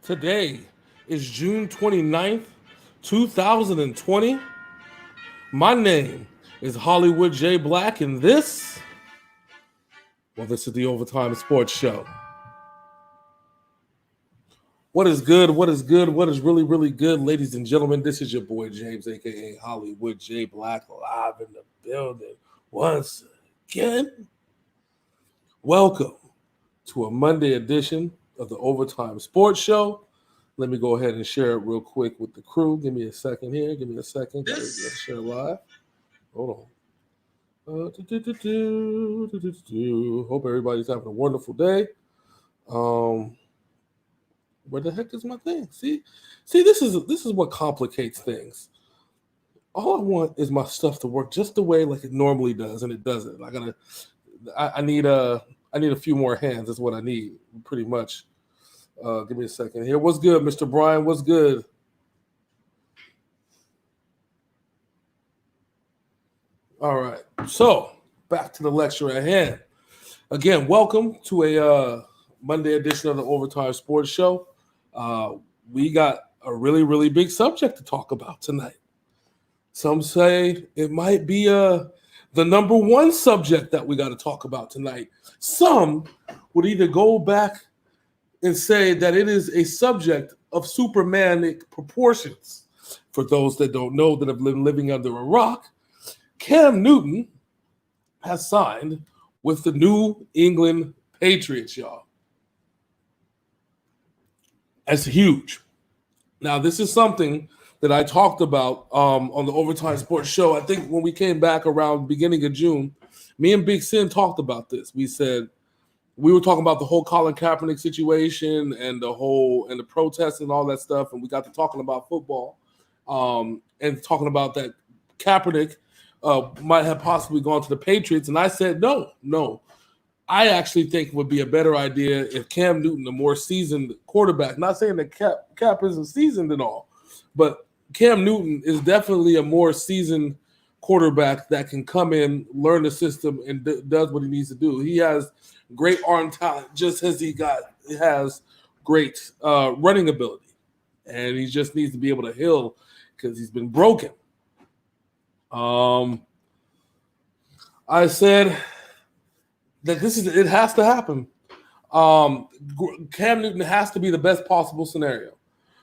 Today is June 29th, 2020. My name is Hollywood J. Black, and this is the Ovatyme Sports Show. What is good? What is good? What is really, really good, ladies and gentlemen? This is your boy James, aka Hollywood J. Black, live in the building once again. Welcome to a Monday edition of the Ovatyme Sports Show. Let me go ahead and share it real quick with the crew. Give me a second here. Give me a second. Let's share live. Hold on. Hope everybody's having a wonderful day. Where the heck is my thing? See, this is what complicates things. All I want is my stuff to work just the way like it normally does, and it doesn't. I need a few more hands. That's what I need, pretty much. Give me a second here. What's good, Mr. Brian? What's good? All right. So back to the lecture at hand. Again, welcome to a Monday edition of the Ovatyme Sports Show. We got a really, really big subject to talk about tonight. Some say it might be the number one subject that we got to talk about tonight. Some would either go back and say that it is a subject of supermanic proportions. For those that don't know, that have been living under a rock, Cam Newton has signed with the New England Patriots, y'all. That's huge. Now, this is something that I talked about on the Ovatyme Sports Show. I think when we came back around beginning of June, me and Big Sin talked about this. We said, we were talking about the whole Colin Kaepernick situation and the protests and all that stuff, and we got to talking about football and talking about that Kaepernick might have possibly gone to the Patriots, and I said no. I actually think it would be a better idea if Cam Newton, a more seasoned quarterback, not saying that Cap isn't seasoned at all, but Cam Newton is definitely a more seasoned quarterback that can come in, learn the system, and does what he needs to do. He has great arm talent, just as he has great running ability. And he just needs to be able to heal because he's been broken. I said that it has to happen. Cam Newton has to be the best possible scenario.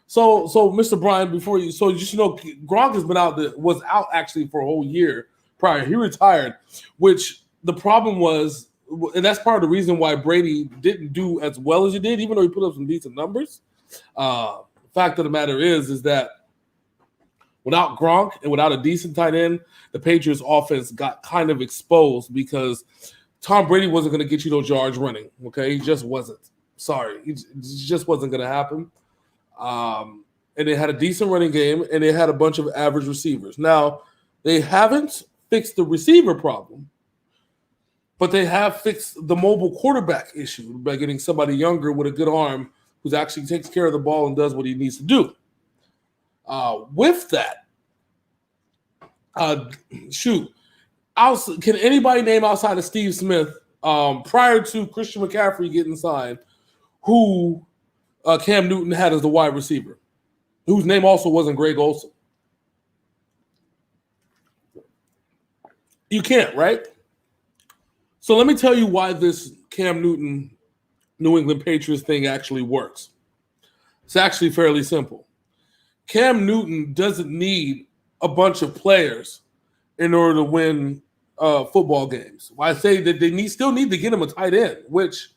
So Mr. Brian, Gronk has been was out actually for a whole year prior. He retired, which the problem was, and that's part of the reason why Brady didn't do as well as he did, even though he put up some decent numbers. Fact of the matter is that without Gronk and without a decent tight end, the Patriots offense got kind of exposed because Tom Brady wasn't going to get you those yards running. Okay, he just wasn't. Sorry, it just wasn't going to happen. And they had a decent running game, and they had a bunch of average receivers. Now, they haven't fixed the receiver problem, but they have fixed the mobile quarterback issue by getting somebody younger with a good arm who actually takes care of the ball and does what he needs to do. With that, can anybody name outside of Steve Smith prior to Christian McCaffrey getting signed who Cam Newton had as the wide receiver, whose name also wasn't Greg Olsen? You can't, right? So let me tell you why this Cam Newton New England Patriots thing actually works. It's actually fairly simple. Cam Newton doesn't need a bunch of players in order to win football games. Well, I say that they still need to get him a tight end, which,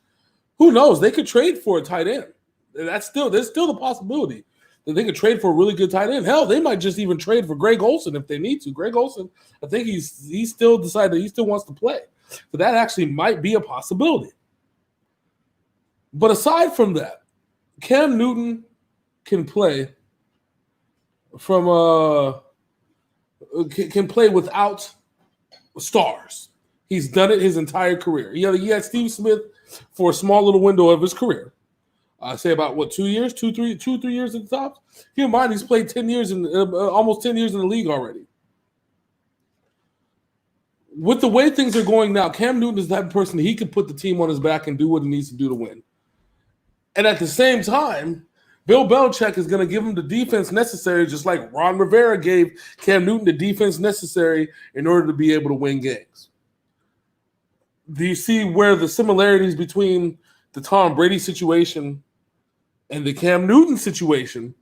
who knows? They could trade for a tight end. There's still the possibility that they could trade for a really good tight end. Hell, they might just even trade for Greg Olsen if they need to. Greg Olsen, I think he's still decided he still wants to play. So that actually might be a possibility. But aside from that, Cam Newton can play from can play without stars. He's done it his entire career. He had Steve Smith for a small little window of his career. I say about 2 years, 3 years at the top. Keep in mind, he's played 10 years almost 10 years in the league already. With the way things are going now, Cam Newton is the type of person that he can put the team on his back and do what he needs to do to win. And at the same time, Bill Belichick is going to give him the defense necessary, just like Ron Rivera gave Cam Newton the defense necessary in order to be able to win games. Do you see where the similarities between the Tom Brady situation and the Cam Newton situation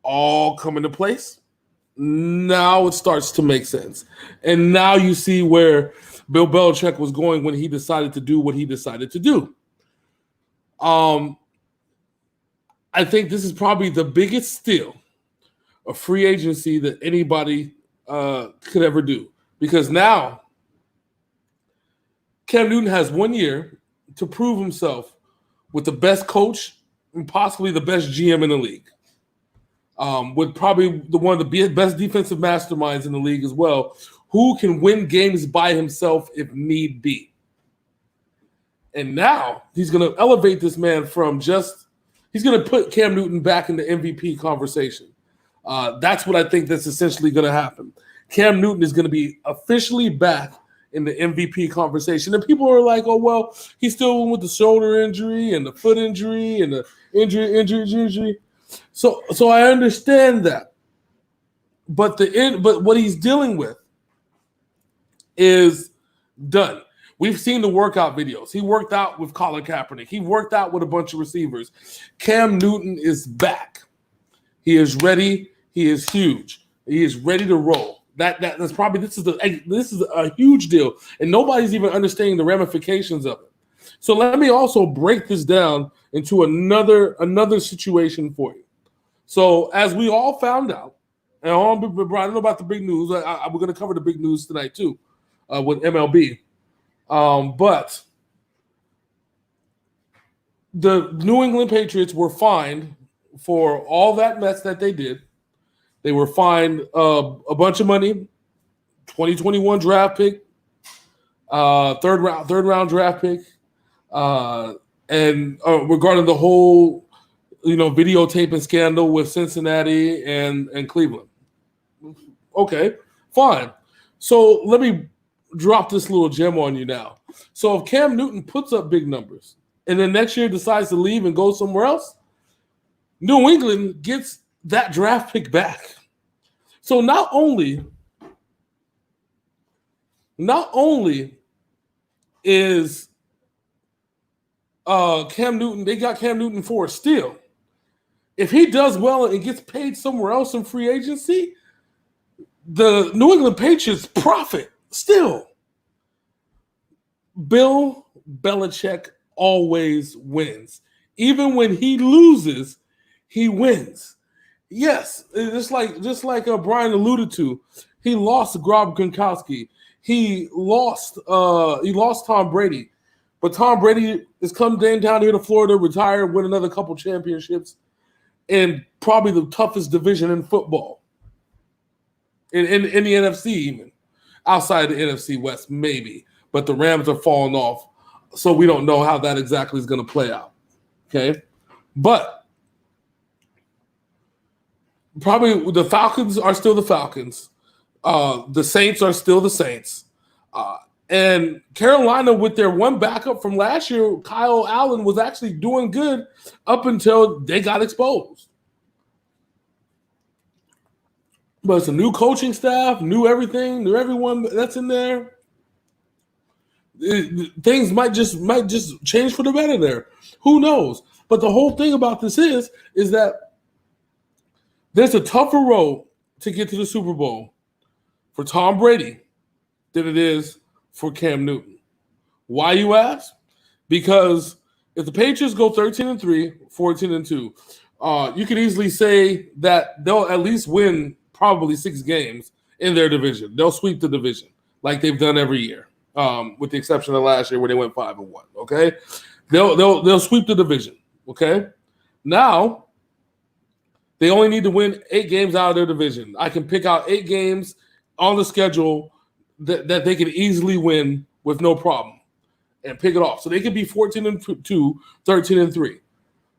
all come into place? Now it starts to make sense. And now you see where Bill Belichick was going when he decided to do what he decided to do. I think this is probably the biggest steal of free agency that anybody could ever do. Because now Cam Newton has 1 year to prove himself with the best coach and possibly the best GM in the league. With probably one of the best defensive masterminds in the league as well, who can win games by himself if need be. And now he's going to elevate this man from he's going to put Cam Newton back in the MVP conversation. That's what I think that's essentially going to happen. Cam Newton is going to be officially back in the MVP conversation. And people are like, oh, well, he's still with the shoulder injury and the foot injury and the injury. So I understand that. But what he's dealing with is done. We've seen the workout videos. He worked out with Colin Kaepernick. He worked out with a bunch of receivers. Cam Newton is back. He is ready. He is huge. He is ready to roll. That's probably this is a huge deal, and nobody's even understanding the ramifications of it. So let me also break this down into another situation for you. So as we all found out, and I don't know about the big news. We're going to cover the big news tonight too, with MLB. But the New England Patriots were fined for all that mess that they did. They were fined a bunch of money, 2021 draft pick, third round draft pick, and regarding the whole videotaping scandal with Cincinnati and Cleveland. Okay, fine. So let me drop this little gem on you now. So if Cam Newton puts up big numbers and then next year decides to leave and go somewhere else, New England gets that draft pick back. So not only is Cam Newton, they got Cam Newton for a steal. If he does well and gets paid somewhere else in free agency, the New England Patriots profit still. Bill Belichick always wins. Even when he loses, he wins. Yes, just like Brian alluded to, he lost Rob Gronkowski. He lost Tom Brady. But Tom Brady has come down here to Florida, retire, win another couple championships, in probably the toughest division in football. In the NFC even. Outside the NFC West, maybe. But the Rams are falling off. So we don't know how that exactly is going to play out. Okay? But probably the Falcons are still the Falcons. The Saints are still the Saints. And Carolina, with their one backup from last year, Kyle Allen, was actually doing good up until they got exposed. But it's a new coaching staff, new everything, new everyone that's in there. Things might just change for the better there. Who knows? But the whole thing about this is that there's a tougher road to get to the Super Bowl for Tom Brady than it is for Cam Newton. Why, you ask? Because if the Patriots go 13-3, 14-2, you can easily say that they'll at least win probably 6 games in their division. They'll sweep the division like they've done every year, with the exception of last year where they went 5-1. Okay, they'll sweep the division. Okay, now they only need to win 8 games out of their division. I can pick out 8 games on the schedule that they could easily win with no problem and pick it off. So they could be 14-2, 13-3.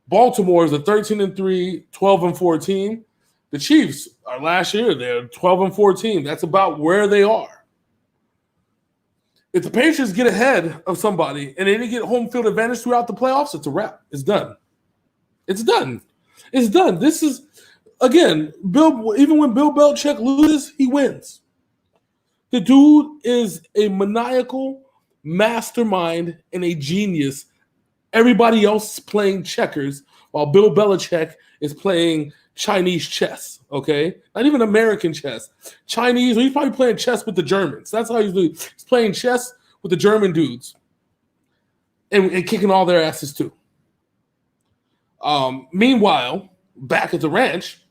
Baltimore is a 13-3, 12-14. The Chiefs are last year, they're 12-14. That's about where they are. If the Patriots get ahead of somebody and they didn't get home field advantage throughout the playoffs, it's a wrap. It's done. It's done. It's done. This is, again, even when Bill Belichick loses, he wins. The dude is a maniacal mastermind and a genius. Everybody else is playing checkers while Bill Belichick is playing Chinese chess, okay? Not even American chess. Chinese, or he's probably playing chess with the Germans. That's how he's doing. He's playing chess with the German dudes and kicking all their asses too. Meanwhile, back at the ranch,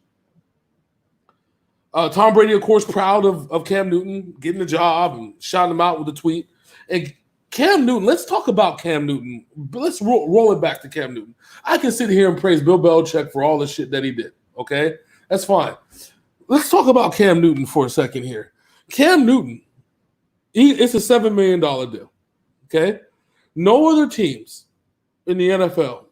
Tom Brady, of course, proud of Cam Newton getting the job and shouting him out with a tweet. And Cam Newton, let's talk about Cam Newton. Let's roll it back to Cam Newton. I can sit here and praise Bill Belichick for all the shit that he did, okay? That's fine. Let's talk about Cam Newton for a second here. Cam Newton, it's a $7 million deal, okay? No other teams in the NFL,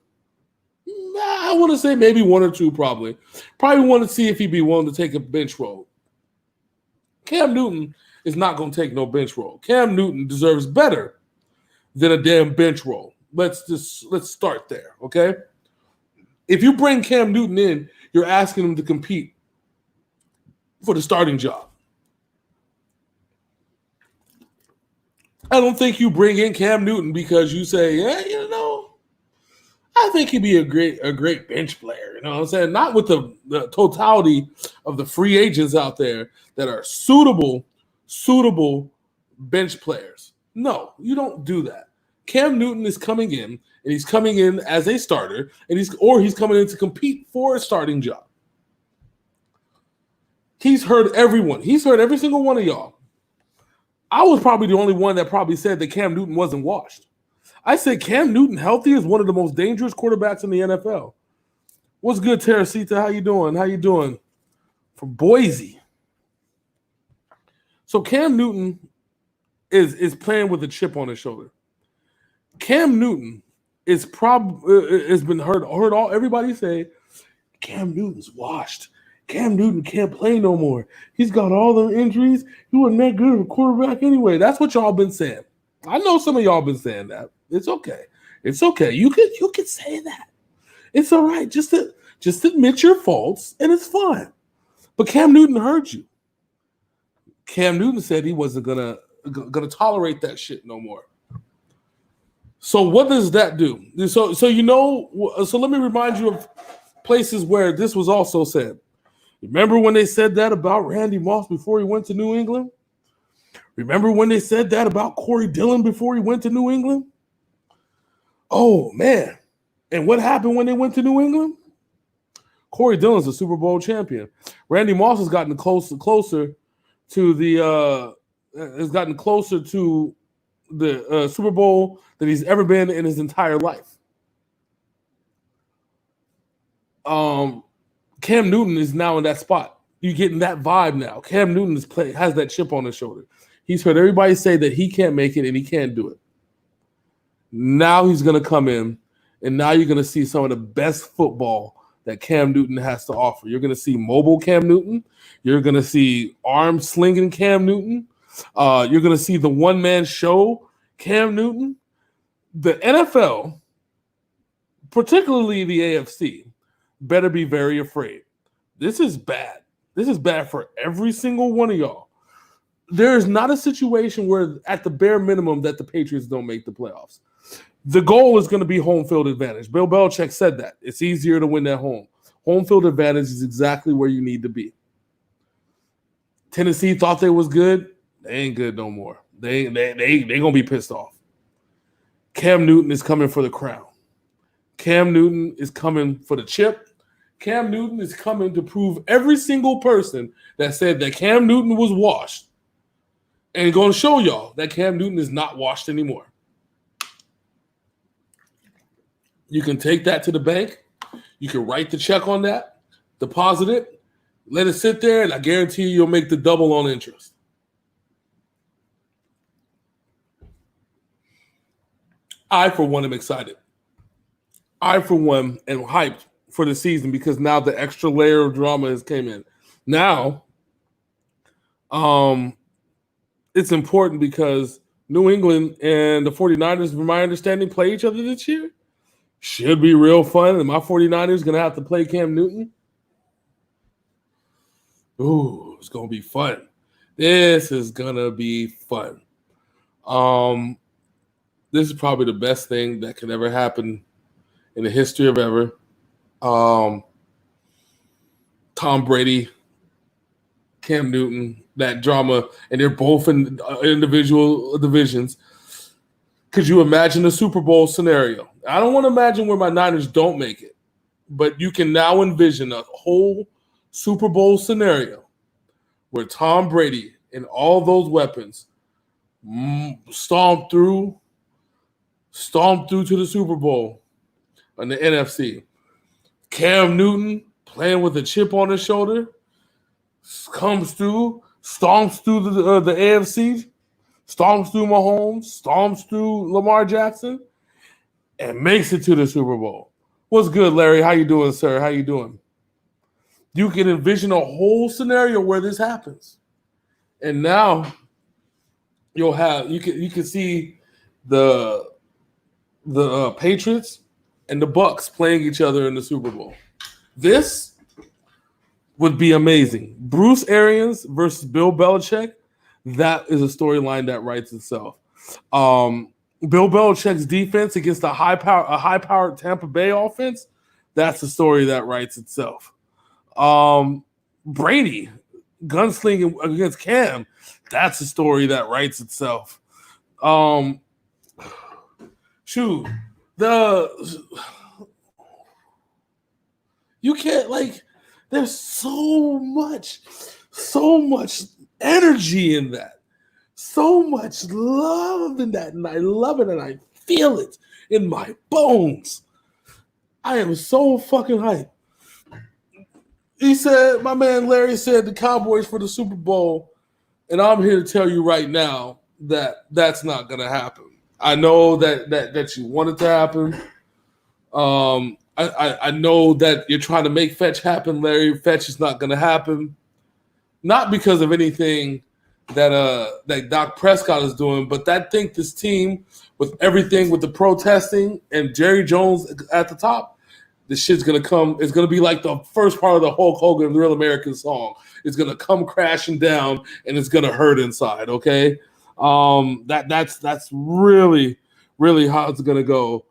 I want to say maybe one or two probably want to see if he'd be willing to take a bench role. Cam Newton is not going to take no bench role. Cam Newton deserves better than a damn bench role. Let's start there, okay? If you bring Cam Newton in, you're asking him to compete for the starting job. I don't think you bring in Cam Newton because you say, yeah, I think he'd be a great bench player. You know what I'm saying? Not with the totality of the free agents out there that are suitable bench players. No, you don't do that. Cam Newton is coming in, and he's coming in as a starter, and he's coming in to compete for a starting job. He's heard everyone. He's heard every single one of y'all. I was probably the only one that probably said that Cam Newton wasn't washed. I said Cam Newton healthy is one of the most dangerous quarterbacks in the NFL. What's good, Teresita? How you doing? From Boise. So Cam Newton is playing with a chip on his shoulder. Cam Newton has been heard everybody say Cam Newton's washed. Cam Newton can't play no more. He's got all the injuries. He wasn't that good of a quarterback anyway. That's what y'all been saying. I know some of y'all been saying that. It's okay. It's okay. You can say that. It's all right. Just admit your faults, and it's fine. But Cam Newton heard you. Cam Newton said he wasn't gonna tolerate that shit no more. So what does that do? So let me remind you of places where this was also said. Remember when they said that about Randy Moss before he went to New England? Remember when they said that about Corey Dillon before he went to New England? Oh, man. And what happened when they went to New England? Corey Dillon's a Super Bowl champion. Randy Moss has gotten closer to the Super Bowl that he's ever been in his entire life. Cam Newton is now in that spot. You're getting that vibe now. Cam Newton has that chip on his shoulder. He's heard everybody say that he can't make it and he can't do it. Now he's going to come in, and now you're going to see some of the best football that Cam Newton has to offer. You're going to see mobile Cam Newton. You're going to see arm-slinging Cam Newton. You're going to see the one-man show Cam Newton. The NFL, particularly the AFC, better be very afraid. This is bad. This is bad for every single one of y'all. There is not a situation where, at the bare minimum, that the Patriots don't make the playoffs. The goal is going to be home field advantage. Bill Belichick said that. It's easier to win at home. Home field advantage is exactly where you need to be. Tennessee thought they was good. They ain't good no more. They going to be pissed off. Cam Newton is coming for the crown. Cam Newton is coming for the chip. Cam Newton is coming to prove every single person that said that Cam Newton was washed and going to show y'all that Cam Newton is not washed anymore. You can take that to the bank. You can write the check on that, deposit it, let it sit there, and I guarantee you'll make the double on interest. I, for one, am excited. I, for one, am hyped for the season because now the extra layer of drama has came in. Now, it's important because New England and the 49ers, from my understanding, play each other this year. Should be real fun. And my 49ers going to have to play Cam Newton. Ooh, it's going to be fun. This is going to be fun. This is probably the best thing that could ever happen in the history of ever. Tom Brady, Cam Newton, that drama, and they're both in individual divisions. Could you imagine a Super Bowl scenario? I don't want to imagine where my Niners don't make it, but you can now envision a whole Super Bowl scenario where Tom Brady and all those weapons stomp through to the Super Bowl on the NFC. Cam Newton playing with a chip on his shoulder comes through, stomps through the AFC, stomps through Mahomes, stomps through Lamar Jackson, and makes it to the Super Bowl. What's good, Larry? How you doing, sir? How you doing? You can envision a whole scenario where this happens, and now you can see the Patriots and the Bucks playing each other in the Super Bowl. This would be amazing. Bruce Arians versus Bill Belichick. That is a storyline that writes itself. Bill Belichick's defense against a high-powered Tampa Bay offense. That's a story that writes itself. Brady gunslinging against Cam. That's a story that writes itself. You can't there's so much energy in that. So much love in that, and I love it, and I feel it in my bones. I am so fucking hyped. He said, my man Larry said the Cowboys for the Super Bowl, and I'm here to tell you right now that that's not going to happen. I know that you want it to happen. I know that you're trying to make fetch happen, Larry. Fetch is not going to happen. Not because of anything that Dak Prescott is doing, but I think this team, with everything, with the protesting and Jerry Jones at the top, this shit's going to come. It's going to be like the first part of the Hulk Hogan Real American song. It's going to come crashing down, and it's going to hurt inside, okay? That's really, really how it's going to go.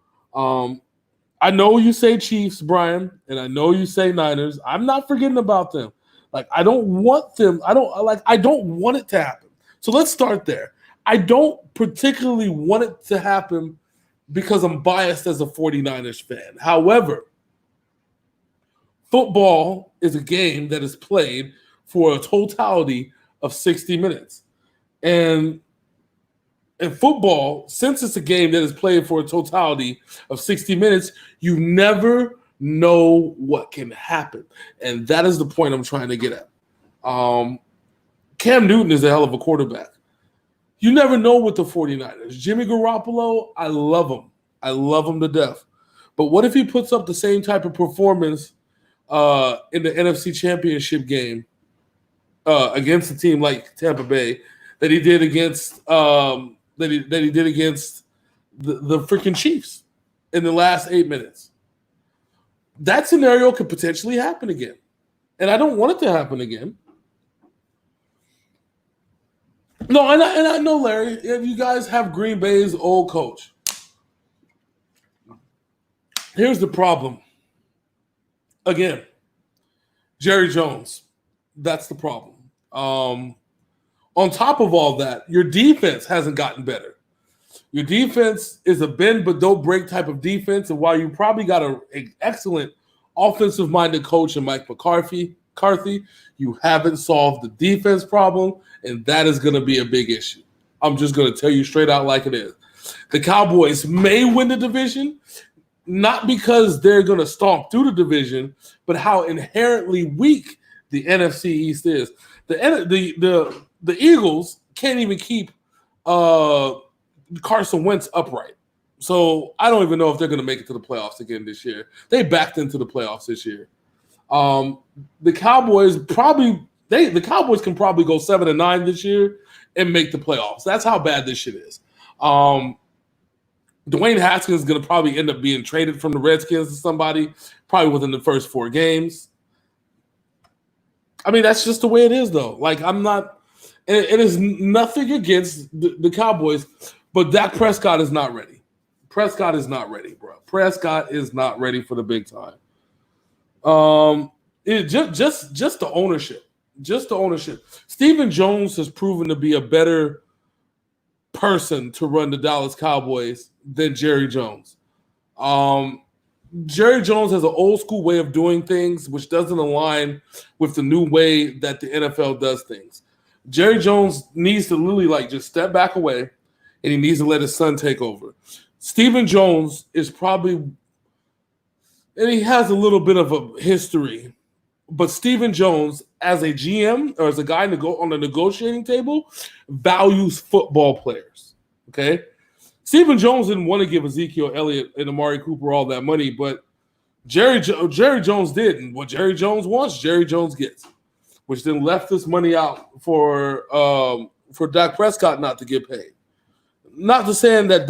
I know you say Chiefs, Brian, and I know you say Niners. I'm not forgetting about them. I don't want them. I don't want it to happen. So let's start there. I don't particularly want it to happen because I'm biased as a 49ers fan. However, football is a game that is played for a totality of 60 minutes. And in football, since it's a game that is played for a totality of 60 minutes, you never know what can happen. And that is the point I'm trying to get at. Cam Newton is a hell of a quarterback. You never know with the 49ers. Jimmy Garoppolo, I love him. I love him to death. But what if he puts up the same type of performance in the NFC Championship game against a team like Tampa Bay that he did against the freaking Chiefs in the last 8 minutes? That scenario could potentially happen again. And I don't want it to happen again. No, and I know, Larry, if you guys have Green Bay's old coach. Here's the problem. Again, Jerry Jones. That's the problem. On top of all that, your defense hasn't gotten better. Your defense is a bend but don't break type of defense, and while you probably got an excellent offensive-minded coach in Mike McCarthy, you haven't solved the defense problem, and that is going to be a big issue. I'm just going to tell you straight out like it is. The Cowboys may win the division, not because they're going to stomp through the division, but how inherently weak the NFC East is. The Eagles can't even keep Carson Wentz upright. So I don't even know if they're going to make it to the playoffs again this year. They backed into the playoffs this year. The Cowboys the Cowboys can probably go 7-9 this year and make the playoffs. That's how bad this shit is. Dwayne Haskins is going to probably end up being traded from the Redskins to somebody probably within the first 4 games. I mean, that's just the way it is, though. Like, I'm not – it is nothing against the Cowboys, but Dak Prescott is not ready. Prescott is not ready, bro. Prescott is not ready for the big time. Just the ownership. Just the ownership. Stephen Jones has proven to be a better person to run the Dallas Cowboys than Jerry Jones. Jerry Jones has an old school way of doing things, which doesn't align with the new way that the NFL does things. Jerry Jones needs to literally like just step back away, and he needs to let his son take over. Stephen Jones is probably, and he has a little bit of a history, but Stephen Jones, as a GM or as a guy on the negotiating table, values football players. Okay? Stephen Jones didn't want to give Ezekiel Elliott and Amari Cooper all that money, but Jerry Jones did. And what Jerry Jones wants, Jerry Jones gets, which then left this money out for Dak Prescott not to get paid. Not to saying that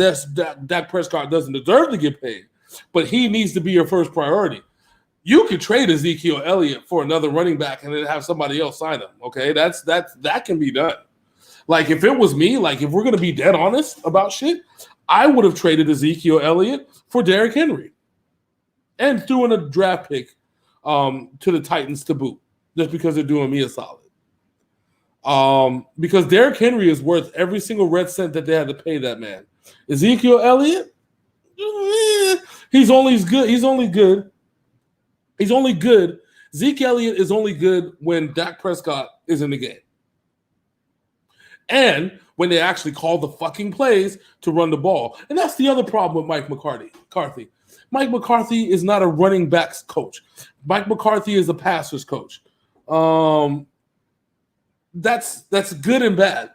Dak Prescott doesn't deserve to get paid, but he needs to be your first priority. You could trade Ezekiel Elliott for another running back and then have somebody else sign him. Okay, that can be done. Like if it was me, like if we're gonna be dead honest about shit, I would have traded Ezekiel Elliott for Derrick Henry and threw in a draft pick to the Titans to boot, just because they're doing me a solid. Because Derrick Henry is worth every single red cent that they had to pay that man. Ezekiel Elliott, he's only good. Zeke Elliott is only good when Dak Prescott is in the game. And when they actually call the fucking plays to run the ball. And that's the other problem with Mike McCarthy. Mike McCarthy is not a running backs coach. Mike McCarthy is a passers coach. That's good and bad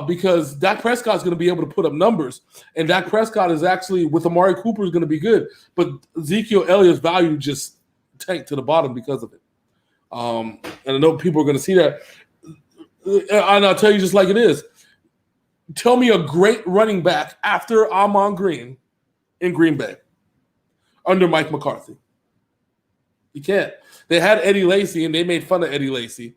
because Dak Prescott is going to be able to put up numbers, and Dak Prescott is actually with Amari Cooper is going to be good, but Ezekiel Elliott's value just tanked to the bottom because of it. And I know people are going to see that, and I'll tell you just like it is. Tell me a great running back after Amon Green in Green Bay under Mike McCarthy. You can't. They had Eddie Lacy, and they made fun of Eddie Lacy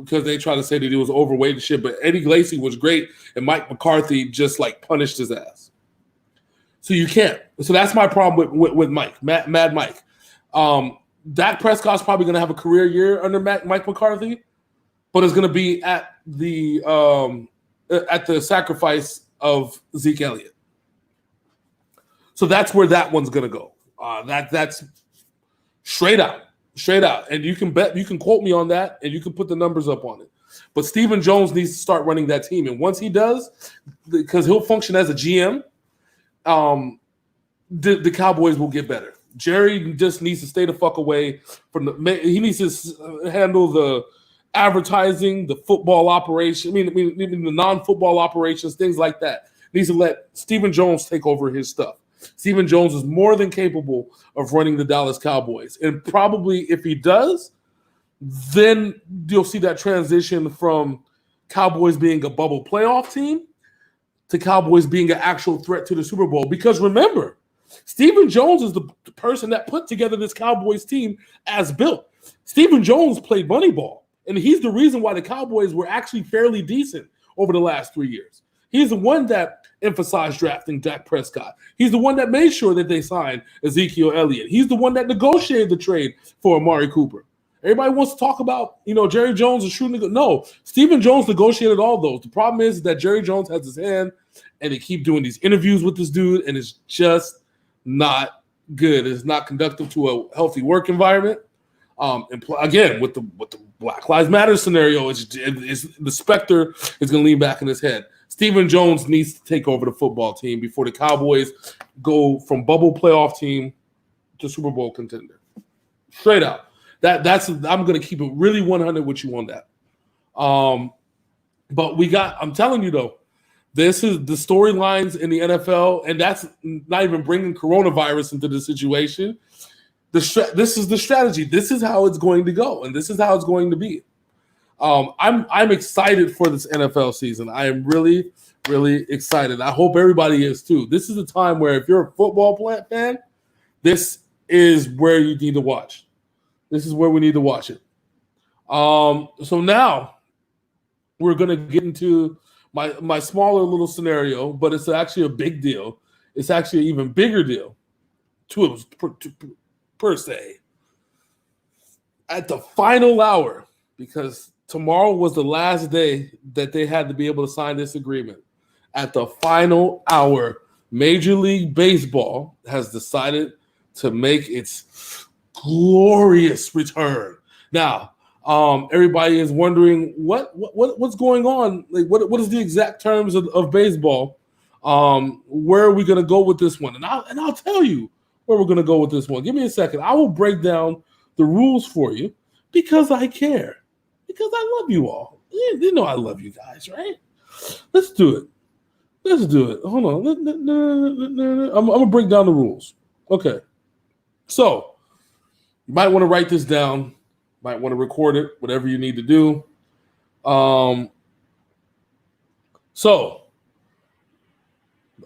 because they tried to say that he was overweight and shit, but Eddie Lacy was great, and Mike McCarthy just like punished his ass. So you can't. So that's my problem with Mike, Mad Mike. Dak Prescott's probably going to have a career year under Mike McCarthy, but it's going to be at the sacrifice of Zeke Elliott. So that's where that one's going to go. That's straight out. And you can quote me on that, and you can put the numbers up on it. But Stephen Jones needs to start running that team. And once he does, because he'll function as a GM, the Cowboys will get better. Jerry just needs to stay the fuck away from he needs to handle the advertising, the football operation, I mean the non-football operations, things like that. He needs to let Stephen Jones take over his stuff. Stephen Jones is more than capable of running the Dallas Cowboys. And probably if he does, then you'll see that transition from Cowboys being a bubble playoff team to Cowboys being an actual threat to the Super Bowl. Because remember, Stephen Jones is the person that put together this Cowboys team as built. Stephen Jones played Moneyball, and he's the reason why the Cowboys were actually fairly decent over the last 3 years. He's the one that emphasized drafting Dak Prescott. He's the one that made sure that they signed Ezekiel Elliott. He's the one that negotiated the trade for Amari Cooper. Everybody wants to talk about, Jerry Jones is shooting. No, Stephen Jones negotiated all those. The problem is that Jerry Jones has his hand, and they keep doing these interviews with this dude, and it's just not good. It's not conducive to a healthy work environment. And again, with the Black Lives Matter scenario, it's the specter is going to lean back in his head. Stephen Jones needs to take over the football team before the Cowboys go from bubble playoff team to Super Bowl contender. Straight out. I'm going to keep it really 100 with you on that. But I'm telling you though, This is the storylines in the NFL, and that's not even bringing coronavirus into the situation. This is the strategy. This is how it's going to go, and this is how it's going to be. I'm excited for this NFL season. I am really, really excited. I hope everybody is too. This is a time where if you're a football fan, this is where you need to watch. This is where we need to watch it. So now we're going to get into my smaller little scenario, but it's actually a big deal. It's actually an even bigger deal per se. At the final hour, because tomorrow was the last day that they had to be able to sign this agreement. At the final hour, Major League Baseball has decided to make its glorious return. Now, everybody is wondering what's going on. Like, what is the exact terms of baseball? Where are we going to go with this one? And I'll tell you where we're going to go with this one. Give me a second. I will break down the rules for you because I care. Because I love you all. You know I love you guys, right? Let's do it. Hold on. I'm going to break down the rules. Okay. So, you might want to write this down. Might want to record it, whatever you need to do. So,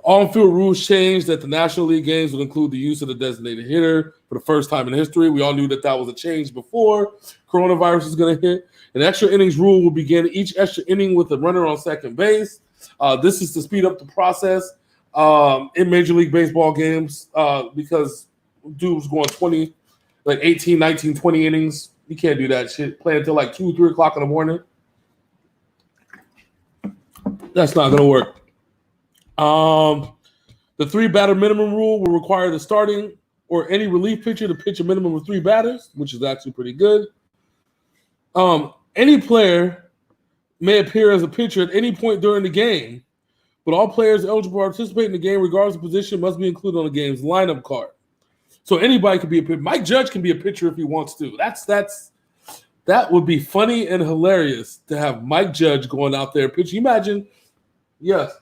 on-field rules changed that the National League games would include the use of the designated hitter for the first time in history. We all knew that was a change before coronavirus is going to hit. An extra innings rule will begin each extra inning with a runner on second base. This is to speed up the process in Major League Baseball games because dude was going 18, 19, 20 innings. You can't do that shit. Play until like 2, 3 o'clock in the morning. That's not going to work. The 3-batter minimum rule will require the starting or any relief pitcher to pitch a minimum of 3 batters, which is actually pretty good. Any player may appear as a pitcher at any point during the game, but all players eligible to participate in the game, regardless of position, must be included on the game's lineup card. So anybody can be a pitcher. Mike Judge can be a pitcher if he wants to. That would be funny and hilarious to have Mike Judge going out there pitching. Imagine, yes.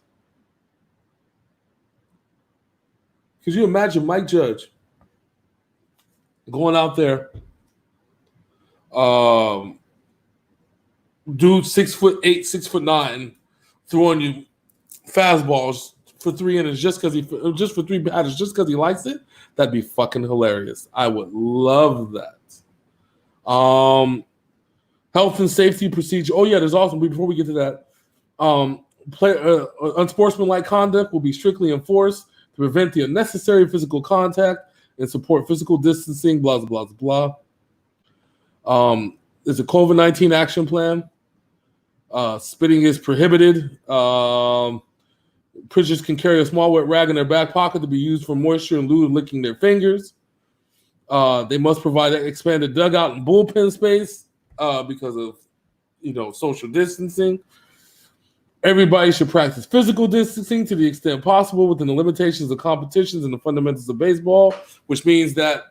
Could you imagine Mike Judge going out there, dude 6'8", 6'9", throwing you fastballs for 3 innings just for 3 batters, just because he likes it? That'd be fucking hilarious. I would love that. Health and safety procedure. Oh yeah, there's also, before we get to that, unsportsmanlike conduct will be strictly enforced to prevent the unnecessary physical contact and support physical distancing. Blah blah blah blah. There's a COVID-19 action plan. Spitting is prohibited. Pitchers can carry a small wet rag in their back pocket to be used for moisture in lieu of licking their fingers. They must provide expanded dugout and bullpen space because of social distancing. Everybody should practice physical distancing to the extent possible within the limitations of competitions and the fundamentals of baseball, which means that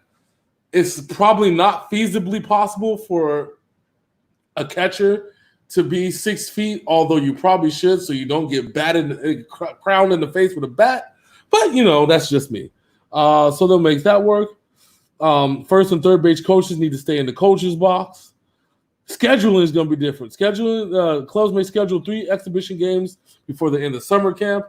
it's probably not feasibly possible for a catcher to be 6 feet, although you probably should, so you don't get crowned in the face with a bat. But, that's just me. So they'll make that work. First and third base coaches need to stay in the coach's box. Scheduling is going to be different. Clubs may schedule 3 exhibition games before the end of summer camp.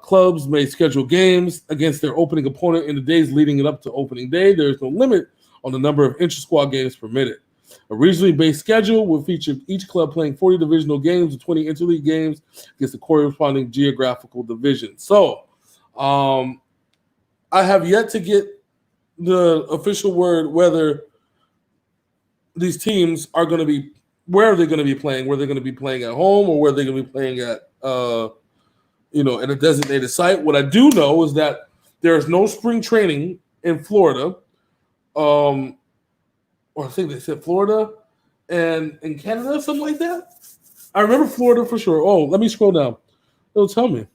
Clubs may schedule games against their opening opponent in the days leading it up to opening day. There is no limit on the number of intra-squad games permitted. A regionally based schedule will feature each club playing 40 divisional games and 20 interleague games against the corresponding geographical division. So, I have yet to get the official word whether these teams are going to be, where are they going to be playing? Where they're going to be playing at home, or where they're going to be playing at, at a designated site. What I do know is that there is no spring training in Florida. Or I think they said Florida and in Canada, something like that. I remember Florida for sure. Oh, let me scroll down. It'll tell me.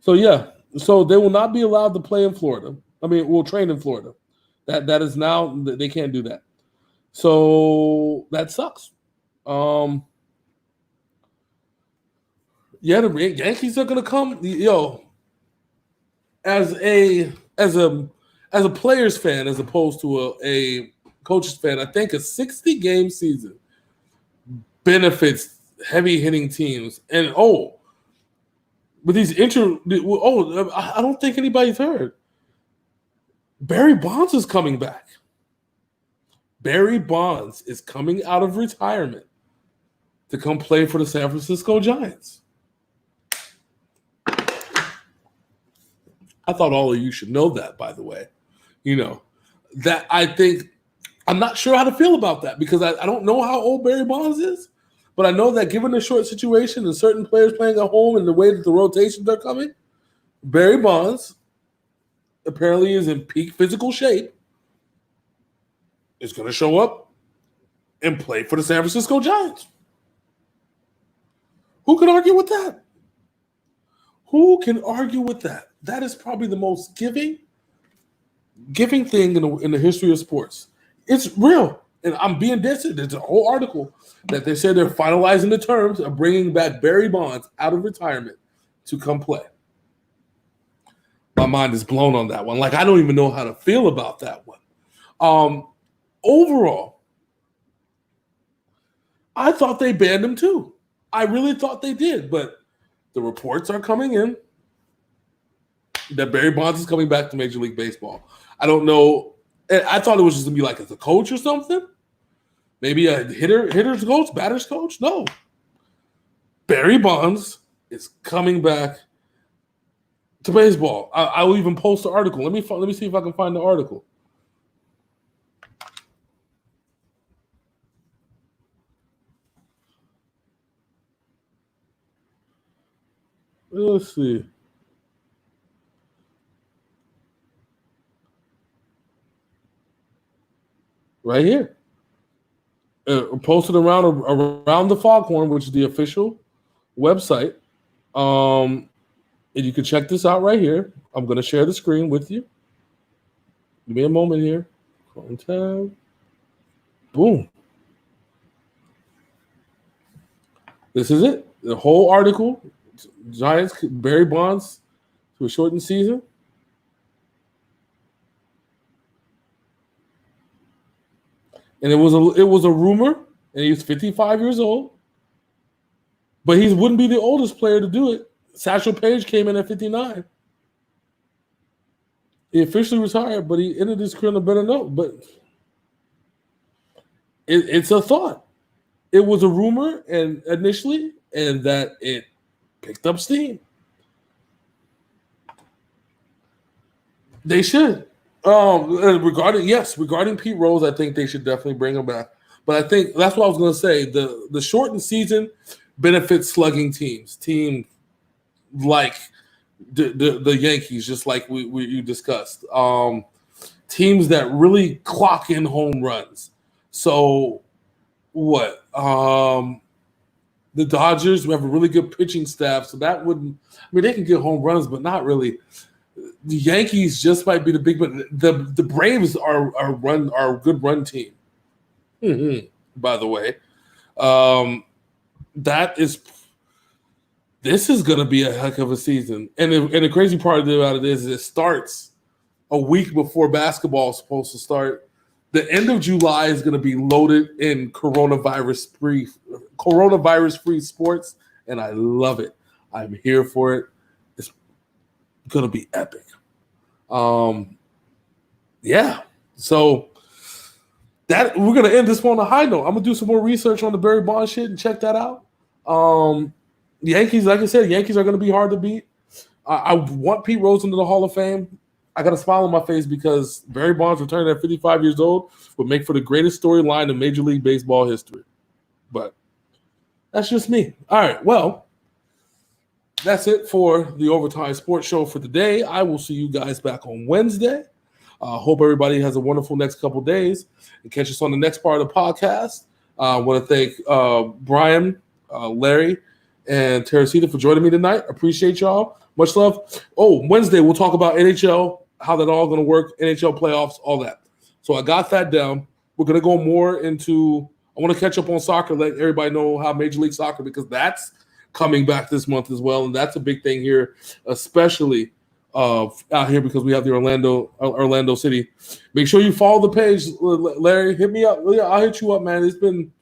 So, yeah. So they will not be allowed to play in Florida. We'll train in Florida. That is now, they can't do that. So that sucks. Yeah, the Yankees are gonna come. Yo, as a as a as a players fan, as opposed to a coaches fan, I think a 60-game season benefits heavy hitting teams. And with these I don't think anybody's heard. Barry Bonds is coming back. Barry Bonds is coming out of retirement to come play for the San Francisco Giants. I thought all of you should know that, by the way. That I'm not sure how to feel about that because I don't know how old Barry Bonds is, but I know that given the short situation and certain players playing at home and the way that the rotations are coming, Barry Bonds apparently is in peak physical shape, is going to show up and play for the San Francisco Giants. Who can argue with that? Who can argue with that? That is probably the most giving thing in the history of sports. It's real. And I'm being distant. There's a whole article that they said they're finalizing the terms of bringing back Barry Bonds out of retirement to come play. My mind is blown on that one. Like, I don't even know how to feel about that one. Overall, I thought they banned him too. I really thought they did, but the reports are coming in that Barry Bonds is coming back to Major League Baseball. I don't know. I thought it was just going to be like as a coach or something. Maybe a hitter's coach, batter's coach. No. Barry Bonds is coming back to baseball. I will even post the article. Let me see if I can find the article. Let's see. Right here. Posted around the Foghorn, which is the official website. And you can check this out right here. I'm going to share the screen with you. Give me a moment here. Chrome tab. Boom. This is it. The whole article. Giants, Barry Bonds to a shortened season. And it was a rumor, and he's 55 years old. But he wouldn't be the oldest player to do it. Satchel Paige came in at 59. He officially retired, but he ended his career on a better note. But it's a thought. It was a rumor initially, and that it picked up steam. They should. Regarding Pete Rose, I think they should definitely bring him back. But I think that's what I was going to say. The shortened season benefits slugging teams. Teams like the Yankees, just like you discussed. Teams that really clock in home runs. So what? The Dodgers, we have a really good pitching staff, so that wouldn't. I mean, they can get home runs, but not really. The Yankees just might be the big, but the Braves are a good run team. Mm-hmm. By the way, this is going to be a heck of a season, and the crazy part about it is it starts a week before basketball is supposed to start. The end of July is going to be loaded in coronavirus-free sports, and I love it. I'm here for it. It's going to be epic. Yeah. So that we're going to end this one on a high note. I'm going to do some more research on the Barry Bonds shit and check that out. Yankees, like I said, Yankees are going to be hard to beat. I want Pete Rose into the Hall of Fame. I got a smile on my face because Barry Bonds returning at 55 years old would make for the greatest storyline in Major League Baseball history. But that's just me. All right, well, that's it for the Ovatyme Sports Show for today. I will see you guys back on Wednesday. Hope everybody has a wonderful next couple days and catch us on the next part of the podcast. I want to thank Brian, Larry, and Teresita for joining me tonight. Appreciate y'all. Much love. Oh, Wednesday we'll talk about NHL, how that all going to work, NHL playoffs, all that. So I got that down. We're going to go more into I want to catch up on soccer, let everybody know how Major League Soccer, because that's coming back this month as well, and that's a big thing here, especially out here because we have the Orlando City. Make sure you follow the page, Larry. Hit me up. I'll hit you up, man. It's been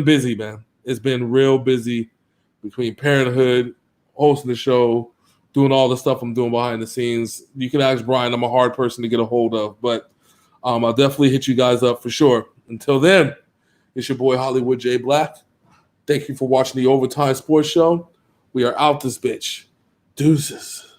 busy, man. It's been real busy between parenthood, hosting the show, doing all the stuff I'm doing behind the scenes. You can ask Brian. I'm a hard person to get a hold of, but I'll definitely hit you guys up for sure. Until then, it's your boy Hollywood J. Black. Thank you for watching the Ovatyme Sports Show. We are out this bitch. Deuces.